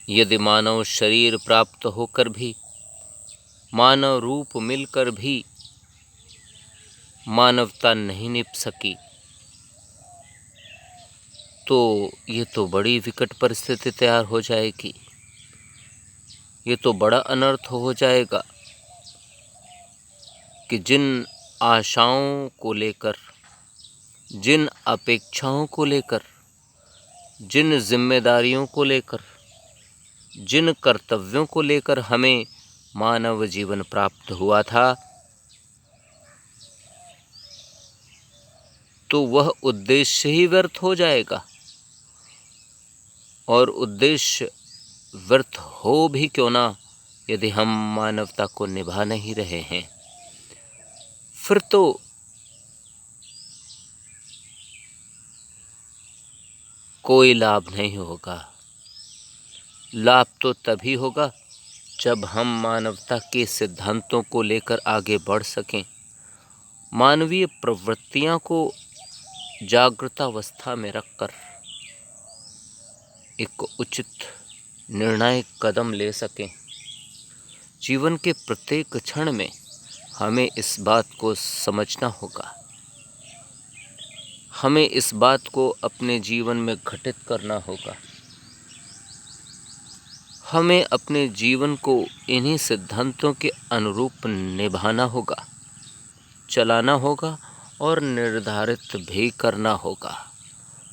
यदि मानव शरीर प्राप्त होकर भी, मानव रूप मिलकर भी मानवता नहीं निभ सकी, तो ये तो बड़ी विकट परिस्थिति तैयार हो जाएगी। ये तो बड़ा अनर्थ हो जाएगा कि जिन आशाओं को लेकर, जिन अपेक्षाओं को लेकर, जिन जिम्मेदारियों को लेकर, जिन कर्तव्यों को लेकर हमें मानव जीवन प्राप्त हुआ था, तो वह उद्देश्य ही व्यर्थ हो जाएगा। और उद्देश्य व्यर्थ हो भी क्यों ना, यदि हम मानवता को निभा नहीं रहे हैं, फिर तो कोई लाभ नहीं होगा। लाभ तो तभी होगा जब हम मानवता के सिद्धांतों को लेकर आगे बढ़ सकें, मानवीय प्रवृत्तियां को जागृतावस्था में रखकर एक उचित निर्णायक कदम ले सकें। जीवन के प्रत्येक क्षण में हमें इस बात को समझना होगा, हमें इस बात को अपने जीवन में घटित करना होगा, हमें अपने जीवन को इन्हीं सिद्धांतों के अनुरूप निभाना होगा, चलाना होगा और निर्धारित भी करना होगा।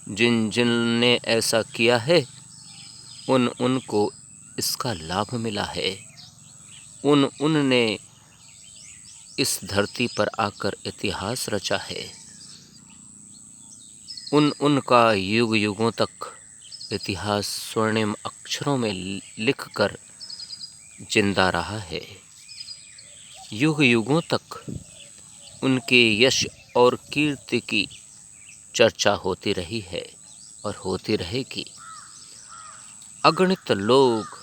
जिन जिन ने ऐसा किया है, उनको इसका लाभ मिला है। उनने इस धरती पर आकर इतिहास रचा है। उनका युग युगों तक इतिहास स्वर्णिम अक्षरों में लिखकर जिंदा रहा है। युग युगों तक उनके यश और कीर्ति की चर्चा होती रही है और होती रहेगी। अगणित लोग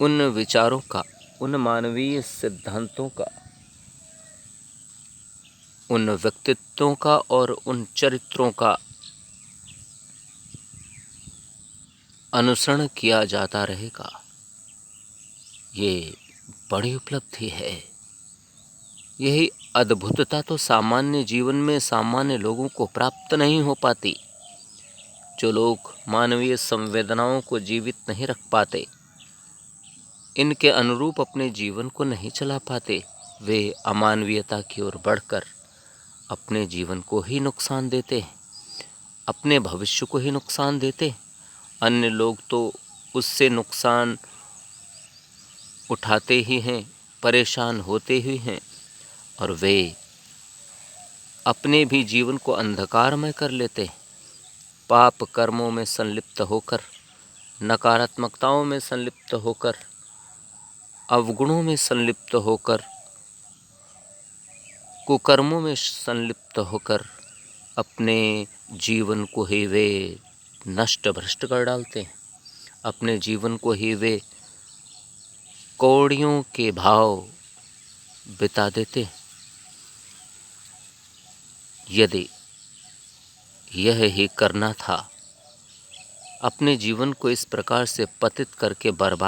उन विचारों का, उन मानवीय सिद्धांतों का, उन व्यक्तित्वों का और उन चरित्रों का अनुसरण किया जाता रहेगा। ये बड़ी उपलब्धि है। यही अद्भुतता तो सामान्य जीवन में सामान्य लोगों को प्राप्त नहीं हो पाती। जो लोग मानवीय संवेदनाओं को जीवित नहीं रख पाते, इनके अनुरूप अपने जीवन को नहीं चला पाते, वे अमानवीयता की ओर बढ़कर अपने जीवन को ही नुकसान देते हैं, अपने भविष्य को ही नुकसान देते हैं। अन्य लोग तो उससे नुकसान उठाते ही हैं, परेशान होते ही हैं, और वे अपने भी जीवन को अंधकारमय कर लेते हैं। पाप कर्मों में संलिप्त होकर, नकारात्मकताओं में संलिप्त होकर, अवगुणों में संलिप्त होकर, कुकर्मों में संलिप्त होकर अपने जीवन को ही वे नष्ट भ्रष्ट कर डालते हैं। अपने जीवन को ही वे कौड़ियों के भाव बिता देते हैं। यदि यह ही करना था, अपने जीवन को इस प्रकार से पतित करके बर्बाद